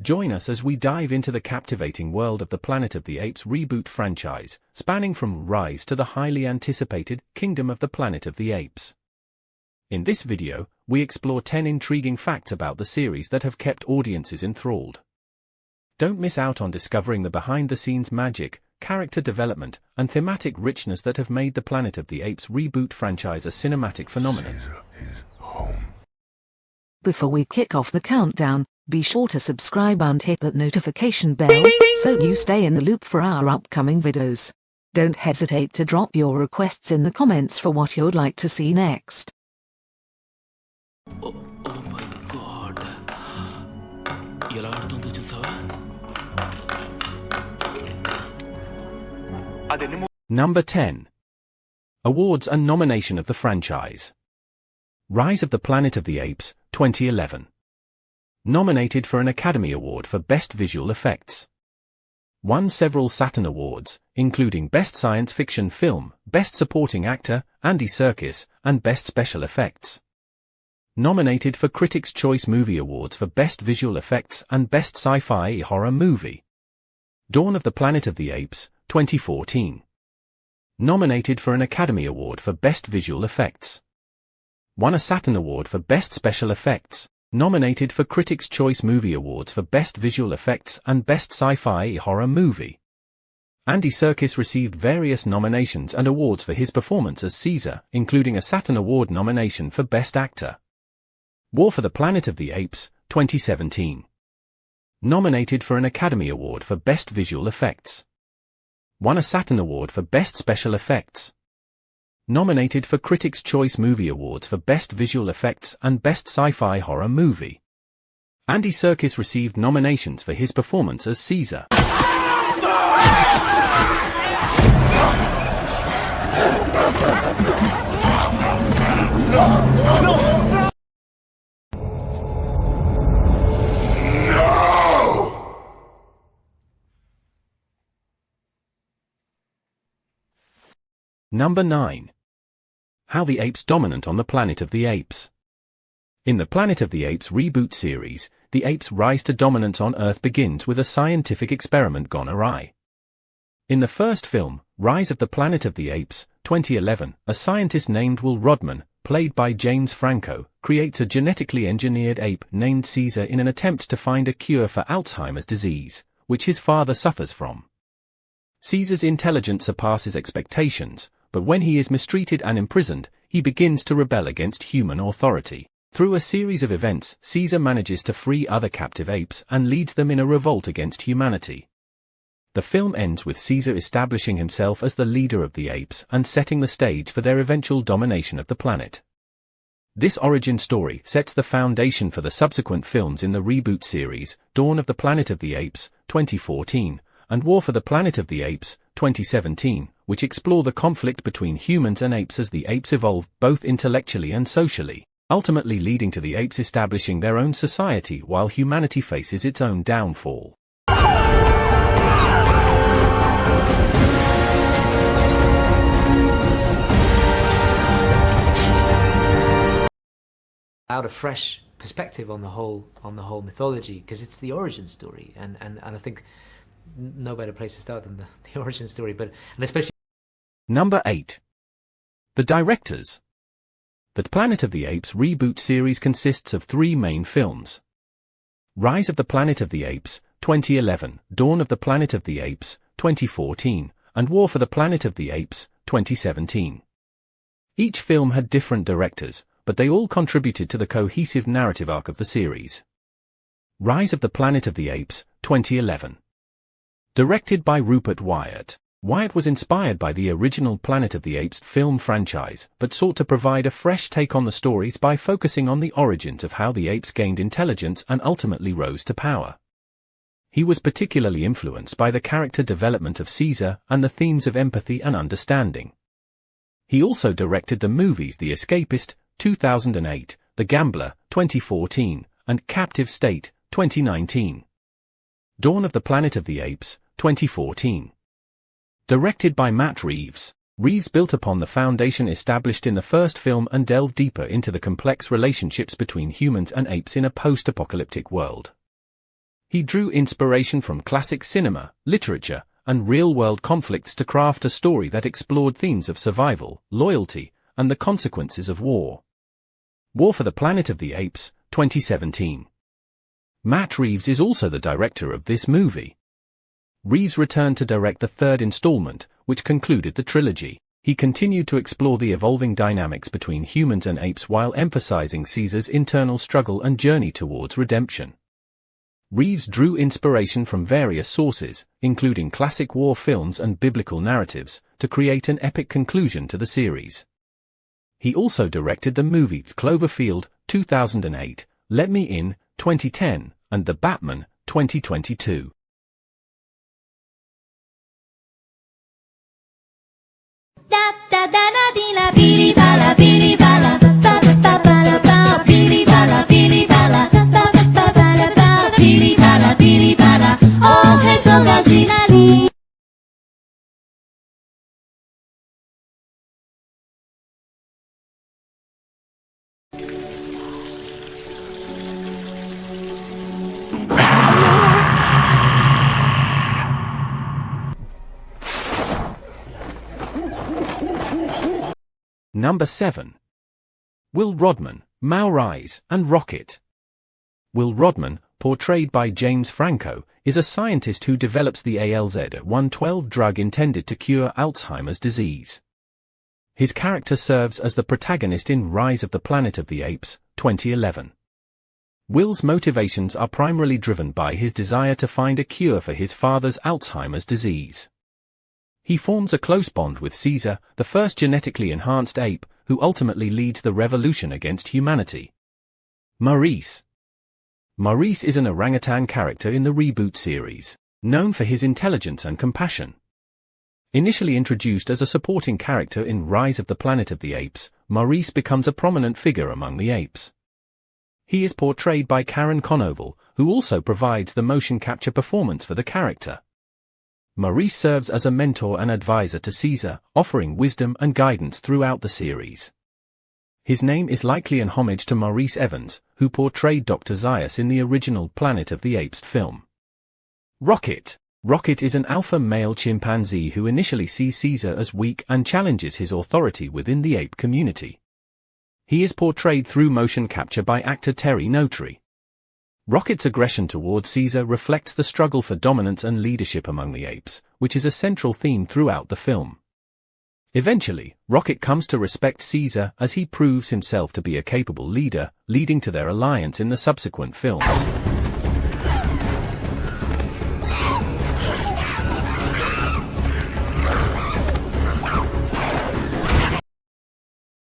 Join us as we dive into the captivating world of the Planet of the Apes reboot franchise, spanning from Rise to the highly anticipated Kingdom of the Planet of the Apes. In this video, we explore 10 intriguing facts about the series that have kept audiences enthralled. Don't miss out on discovering the behind-the-scenes magic, character development, and thematic richness that have made the Planet of the Apes reboot franchise a cinematic phenomenon. Before we kick off the countdown, be sure to subscribe and hit that notification bell so you stay in the loop for our upcoming videos. Don't hesitate to drop your requests in the comments for what you'd like to see next. Oh my god. ఎలా ఆడుతుందో చూసావా? Number 10. Awards and nomination of the franchise. Rise of the Planet of the Apes, 2011. Nominated for an Academy Award for Best Visual Effects. Won several Saturn Awards, including Best Science Fiction Film, Best Supporting Actor, Andy Serkis, and Best Special Effects. Nominated for Critics' Choice Movie Awards for Best Visual Effects and Best Sci-Fi Horror Movie. Dawn of the Planet of the Apes, 2014. Nominated for an Academy Award for Best Visual Effects. Won a Saturn Award for Best Special Effects. Nominated for Critics' Choice Movie Awards for Best Visual Effects and Best Sci-Fi Horror Movie. Andy Serkis received various nominations and awards for his performance as Caesar, including a Saturn Award nomination for Best Actor. War for the Planet of the Apes, 2017. Nominated for an Academy Award for Best Visual Effects. Won a Saturn Award for Best Special Effects. Nominated for Critics' Choice Movie Awards for Best Visual Effects and Best Sci-Fi Horror Movie. Andy Serkis received nominations for his performance as Caesar. Number 9. How the Apes Dominant on the Planet of the Apes. In the Planet of the Apes reboot series, the apes' rise to dominance on Earth begins with a scientific experiment gone awry. In the first film, Rise of the Planet of the Apes, 2011, a scientist named Rodman, played by James Franco, creates a genetically engineered ape named Caesar in an attempt to find a cure for Alzheimer's disease, which his father suffers from. Caesar's intelligence surpasses expectations, but when he is mistreated and imprisoned, he begins to rebel against human authority. Through a series of events, Caesar manages to free other captive apes and leads them in a revolt against humanity. The film ends with Caesar establishing himself as the leader of the apes and setting the stage for their eventual domination of the planet. This origin story sets the foundation for the subsequent films in the reboot series, Dawn of the Planet of the Apes, 2014, and War for the Planet of the Apes, 2017, which explore the conflict between humans and apes as the apes evolve both intellectually and socially, ultimately leading to the apes establishing their own society while humanity faces its own downfall. Out a fresh perspective on the whole mythology, because it's the origin story, and I think no better place to start than the origin story, and especially. Number 8. The directors. The Planet of the Apes reboot series consists of 3 main films. Rise of the Planet of the Apes, 2011, Dawn of the Planet of the Apes, 2014, and War for the Planet of the Apes, 2017. Each film had different directors, but they all contributed to the cohesive narrative arc of the series. Rise of the Planet of the Apes, 2011. Directed by Rupert Wyatt. Wyatt was inspired by the original Planet of the Apes film franchise, but sought to provide a fresh take on the stories by focusing on the origins of how the apes gained intelligence and ultimately rose to power. He was particularly influenced by the character development of Caesar and the themes of empathy and understanding. He also directed the movies The Escapist, 2008, The Gambler, 2014, and Captive State, 2019. Dawn of the Planet of the Apes, 2014. Directed by Matt Reeves. Reeves built upon the foundation established in the first film and delved deeper into the complex relationships between humans and apes in a post-apocalyptic world. He drew inspiration from classic cinema, literature, and real-world conflicts to craft a story that explored themes of survival, loyalty, and the consequences of war. War for the Planet of the Apes, 2017. Matt Reeves is also the director of this movie. Reeves returned to direct the third installment, which concluded the trilogy. He continued to explore the evolving dynamics between humans and apes while emphasizing Caesar's internal struggle and journey towards redemption. Reeves drew inspiration from various sources, including classic war films and biblical narratives, to create an epic conclusion to the series. He also directed the movie Cloverfield, 2008, Let Me In, 2010, and The Batman, 2022. Number 7. Will Rodman, Maurice, and Rocket. Will Rodman, portrayed by James Franco, is a scientist who develops the ALZ-112 drug intended to cure Alzheimer's disease. His character serves as the protagonist in Rise of the Planet of the Apes, 2011. Will's motivations are primarily driven by his desire to find a cure for his father's Alzheimer's disease. He forms a close bond with Caesar, the first genetically enhanced ape, who ultimately leads the revolution against humanity. Maurice. Maurice is an orangutan character in the reboot series, known for his intelligence and compassion. Initially introduced as a supporting character in Rise of the Planet of the Apes, Maurice becomes a prominent figure among the apes. He is portrayed by Karen Conoval, who also provides the motion capture performance for the character. Maurice serves as a mentor and advisor to Caesar, offering wisdom and guidance throughout the series. His name is likely an homage to Maurice Evans, who portrayed Dr. Zaius in the original Planet of the Apes film. Rocket. Rocket is an alpha male chimpanzee who initially sees Caesar as weak and challenges his authority within the ape community. He is portrayed through motion capture by actor Terry Notary. Rocket's aggression towards Caesar reflects the struggle for dominance and leadership among the apes, which is a central theme throughout the film. Eventually, Rocket comes to respect Caesar as he proves himself to be a capable leader, leading to their alliance in the subsequent films.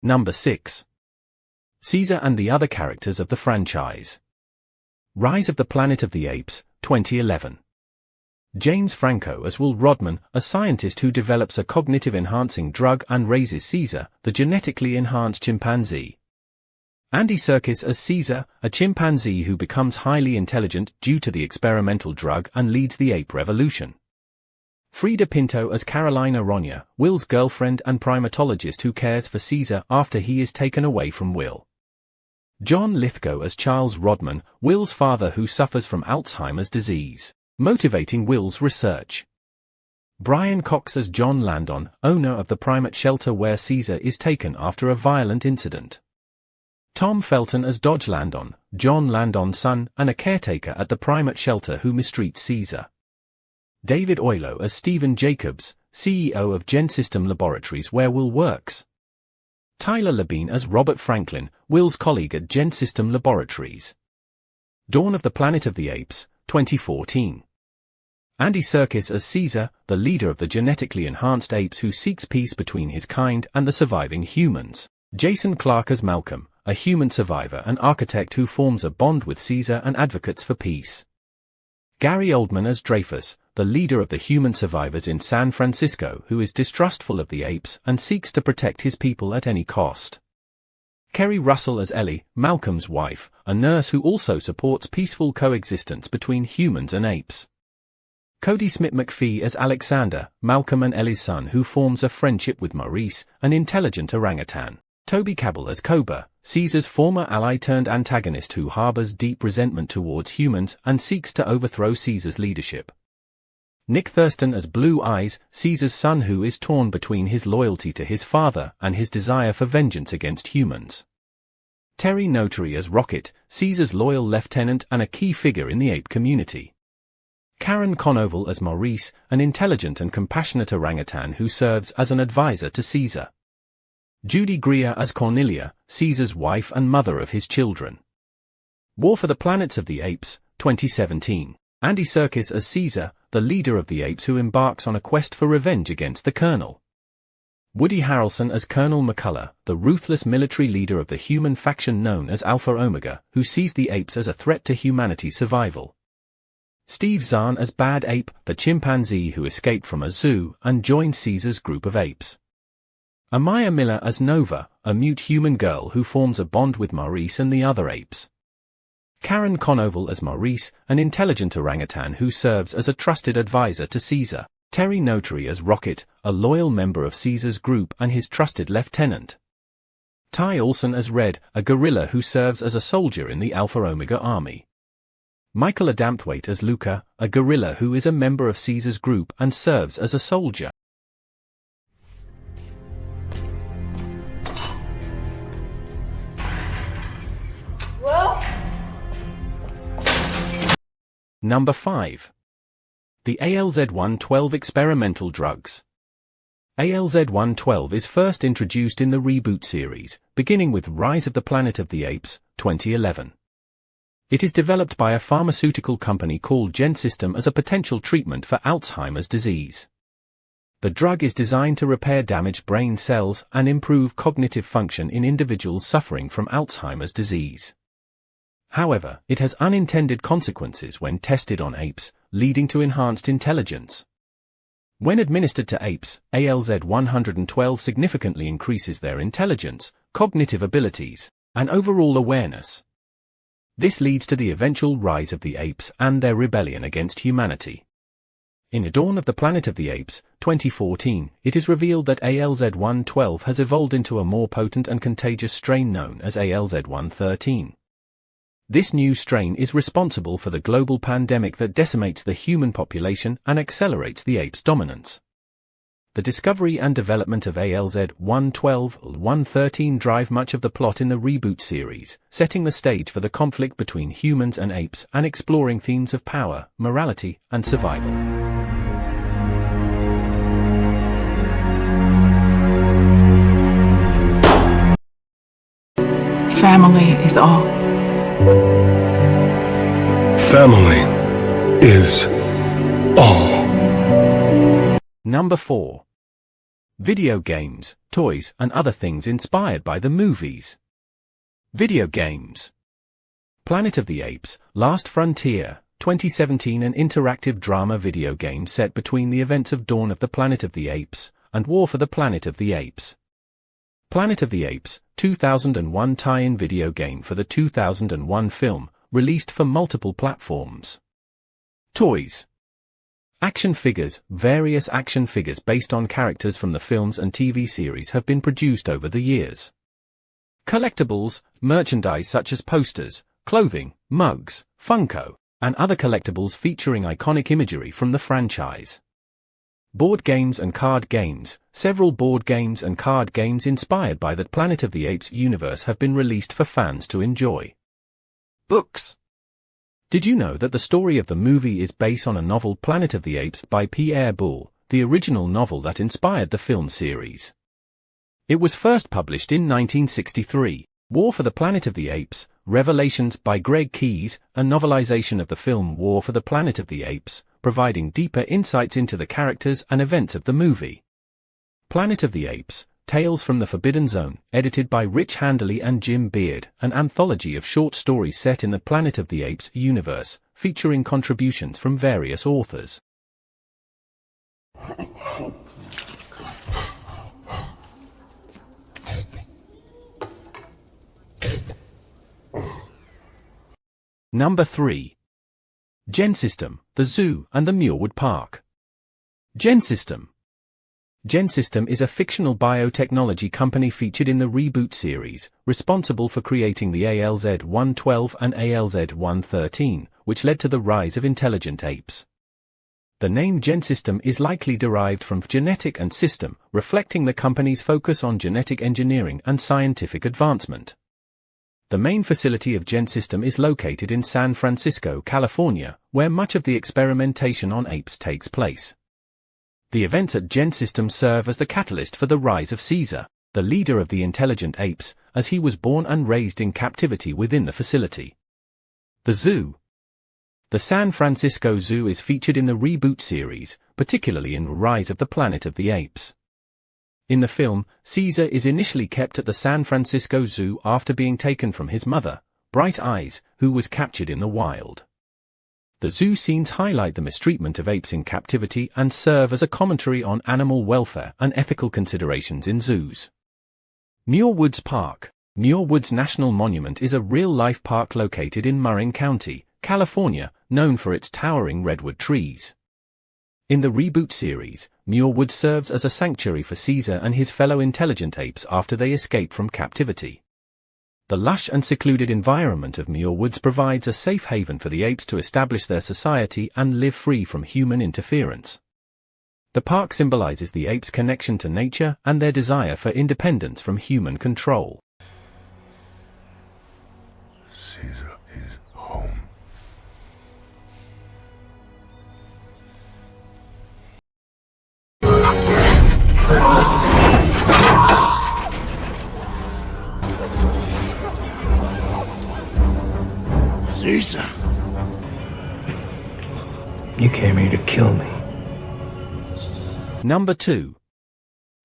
Number 6. Caesar and the other characters of the franchise. Rise of the Planet of the Apes, 2011. James Franco as Will Rodman, a scientist who develops a cognitive-enhancing drug and raises Caesar, the genetically enhanced chimpanzee. Andy Serkis as Caesar, a chimpanzee who becomes highly intelligent due to the experimental drug and leads the ape revolution. Frida Pinto as Carolina Ronya, Will's girlfriend and primatologist who cares for Caesar after he is taken away from Will. John Lithgow as Charles Rodman, Will's father who suffers from Alzheimer's disease, motivating Will's research. Brian Cox as John Landon, owner of the primate shelter where Caesar is taken after a violent incident. Tom Felton as Dodge Landon, John Landon's son and a caretaker at the primate shelter who mistreats Caesar. David Oilo as Stephen Jacobs, CEO of Gen System Laboratories where Will works. Tyler Labine as Robert Franklin, Will's colleague at Gen System Laboratories. Dawn of the Planet of the Apes, 2014. Andy Serkis as Caesar, the leader of the genetically enhanced apes who seeks peace between his kind and the surviving humans. Jason Clarke as Malcolm, a human survivor and architect who forms a bond with Caesar and advocates for peace. Gary Oldman as Dreyfus, the leader of the human survivors in San Francisco who is distrustful of the apes and seeks to protect his people at any cost. Kerry Russell as Ellie, Malcolm's wife, a nurse who also supports peaceful coexistence between humans and apes. Cody Smith-McPhee as Alexander, Malcolm and Ellie's son who forms a friendship with Maurice, an intelligent orangutan. Toby Cabell as Koba, Caesar's former ally turned antagonist who harbors deep resentment towards humans and seeks to overthrow Caesar's leadership. Nick Thurston as Blue Eyes, Caesar's son who is torn between his loyalty to his father and his desire for vengeance against humans. Terry Notary as Rocket, Caesar's loyal lieutenant and a key figure in the ape community. Karen Conoval as Maurice, an intelligent and compassionate orangutan who serves as an advisor to Caesar. Judy Greer as Cornelia, Caesar's wife and mother of his children. War for the Planets of the Apes, 2017. Andy Serkis as Caesar, the leader of the apes who embarks on a quest for revenge against the Colonel. Woody Harrelson as Colonel McCullough, the ruthless military leader of the human faction known as Alpha Omega, who sees the apes as a threat to humanity's survival. Steve Zahn as Bad Ape, the chimpanzee who escaped from a zoo and joined Caesar's group of apes. Amaya Miller as Nova, a mute human girl who forms a bond with Maurice and the other apes. Karen Conoval as Maurice, an intelligent orangutan who serves as a trusted advisor to Caesar. Terry Notary as Rocket, a loyal member of Caesar's group and his trusted lieutenant. Ty Olson as Red, a gorilla who serves as a soldier in the Alpha Omega army. Michael Adamthwaite as Luca, a gorilla who is a member of Caesar's group and serves as a soldier. Whoa. Number 5. The ALZ-112 experimental drugs. ALZ-112 is first introduced in the Reboot series, beginning with Rise of the Planet of the Apes, 2011. It is developed by a pharmaceutical company called GenSystem as a potential treatment for Alzheimer's disease. The drug is designed to repair damaged brain cells and improve cognitive function in individuals suffering from Alzheimer's disease. However, it has unintended consequences when tested on apes, leading to enhanced intelligence. When administered to apes, ALZ-112 significantly increases their intelligence, cognitive abilities, and overall awareness. This leads to the eventual rise of the apes and their rebellion against humanity. In A Dawn of the Planet of the Apes, 2014, it is revealed that ALZ-112 has evolved into a more potent and contagious strain known as ALZ-113. This new strain is responsible for the global pandemic that decimates the human population and accelerates the apes' dominance. The discovery and development of ALZ-112-113 drive much of the plot in the Reboot series, setting the stage for the conflict between humans and apes and exploring themes of power, morality, and survival. Family is all. Family is all. Number 4. Video games, toys, and other things inspired by the movies. Video games. Planet of the Apes, Last Frontier, 2017, an interactive drama video game set between the events of Dawn of the Planet of the Apes and War for the Planet of the Apes. Planet of the Apes, 2001 tie-in video game for the 2001 film, released for multiple platforms. Toys. Action figures. Various action figures based on characters from the films and TV series have been produced over the years. Collectibles, merchandise such as posters, clothing, mugs, Funko, and other collectibles featuring iconic imagery from the franchise. Board games and card games. Several board games and card games inspired by the Planet of the Apes universe have been released for fans to enjoy. Books. Did you know that the story of the movie is based on a novel Planet of the Apes by Pierre Boulle, the original novel that inspired the film series? It was first published in 1963. War for the Planet of the Apes, Revelations by Greg Keyes, a novelization of the film War for the Planet of the Apes, providing deeper insights into the characters and events of the movie. Planet of the Apes, Tales from the Forbidden Zone, edited by Rich Handley and Jim Beard, an anthology of short stories set in the Planet of the Apes universe, featuring contributions from various authors. Number 3. GenSystem, the Zoo and the Muirwood Park. GenSystem. GenSystem is a fictional biotechnology company featured in the Reboot series, responsible for creating the ALZ-112 and ALZ-113, which led to the rise of intelligent apes. The name GenSystem is likely derived from genetic and system, reflecting the company's focus on genetic engineering and scientific advancement. The main facility of GenSystem is located in San Francisco, California, where much of the experimentation on apes takes place. The events at GenSystem serve as the catalyst for the rise of Caesar, the leader of the intelligent apes, as he was born and raised in captivity within the facility. The Zoo. The San Francisco Zoo is featured in the Reboot series, particularly in Rise of the Planet of the Apes. In the film, Caesar is initially kept at the San Francisco Zoo after being taken from his mother, Bright Eyes, who was captured in the wild. The zoo scenes highlight the mistreatment of apes in captivity and serve as a commentary on animal welfare and ethical considerations in zoos. Muir Woods Park. Muir Woods National Monument is a real-life park located in Marin County, California, known for its towering redwood trees. In the Reboot series, Muir Woods serves as a sanctuary for Caesar and his fellow intelligent apes after they escape from captivity. The lush and secluded environment of Muir Woods provides a safe haven for the apes to establish their society and live free from human interference. The park symbolizes the apes' connection to nature and their desire for independence from human control. Caesar is home. Caesar. You came here to kill me. Number 2.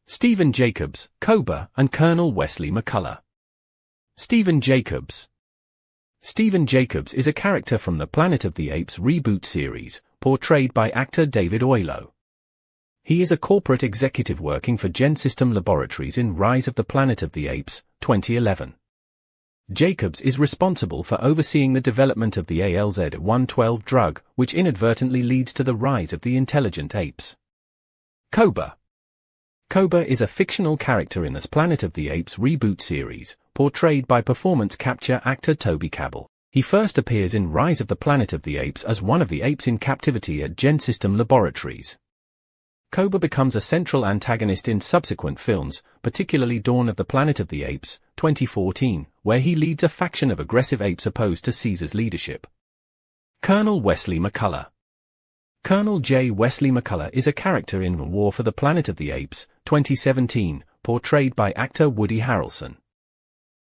Stephen Jacobs, Koba, and Colonel Wesley McCullough. Stephen Jacobs. Stephen Jacobs is a character from the Planet of the Apes Reboot series, portrayed by actor David Oyelowo. He is a corporate executive working for GenSystem Laboratories in Rise of the Planet of the Apes, 2011. Jacobs is responsible for overseeing the development of the ALZ-112 drug, which inadvertently leads to the rise of the intelligent apes. Koba. Koba is a fictional character in the Planet of the Apes Reboot series, portrayed by performance capture actor Toby Cabell. He first appears in Rise of the Planet of the Apes as one of the apes in captivity at GenSystem Laboratories. Koba becomes a central antagonist in subsequent films, particularly Dawn of the Planet of the Apes, 2014, where he leads a faction of aggressive apes opposed to Caesar's leadership. Colonel Wesley McCullough. Colonel J. Wesley McCullough is a character in War for the Planet of the Apes, 2017, portrayed by actor Woody Harrelson.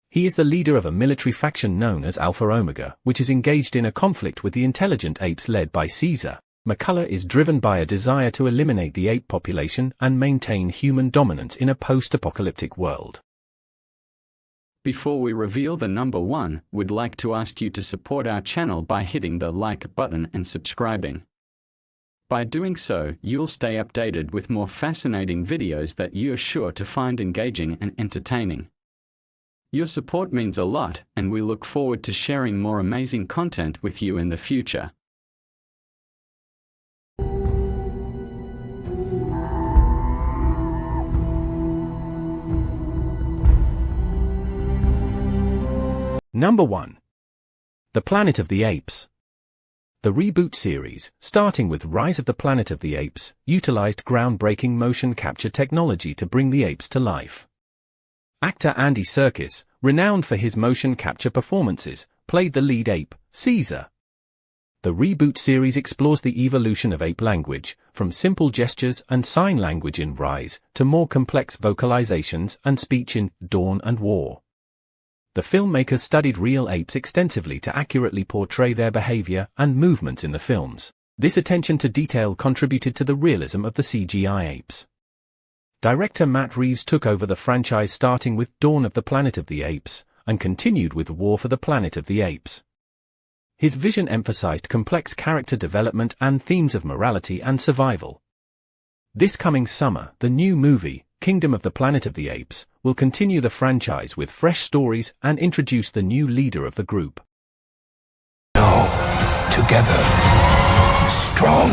He is the leader of a military faction known as Alpha Omega, which is engaged in a conflict with the intelligent apes led by Caesar. McCullough is driven by a desire to eliminate the ape population and maintain human dominance in a post-apocalyptic world. Before we reveal the number 1, we'd like to ask you to support our channel by hitting the like button and subscribing. By doing so, you'll stay updated with more fascinating videos that you're sure to find engaging and entertaining. Your support means a lot, and we look forward to sharing more amazing content with you in the future. Number 1. The Planet of the Apes. The Reboot series, starting with Rise of the Planet of the Apes, utilized groundbreaking motion capture technology to bring the apes to life. Actor Andy Serkis, renowned for his motion capture performances, played the lead ape, Caesar. The Reboot series explores the evolution of ape language, from simple gestures and sign language in Rise, to more complex vocalizations and speech in Dawn and War. The filmmakers studied real apes extensively to accurately portray their behavior and movements in the films. This attention to detail contributed to the realism of the CGI apes. Director Matt Reeves took over the franchise starting with Dawn of the Planet of the Apes, and continued with War for the Planet of the Apes. His vision emphasized complex character development and themes of morality and survival. This coming summer, the new movie, Kingdom of the Planet of the Apes, will continue the franchise with fresh stories and introduce the new leader of the group. No, together, strong.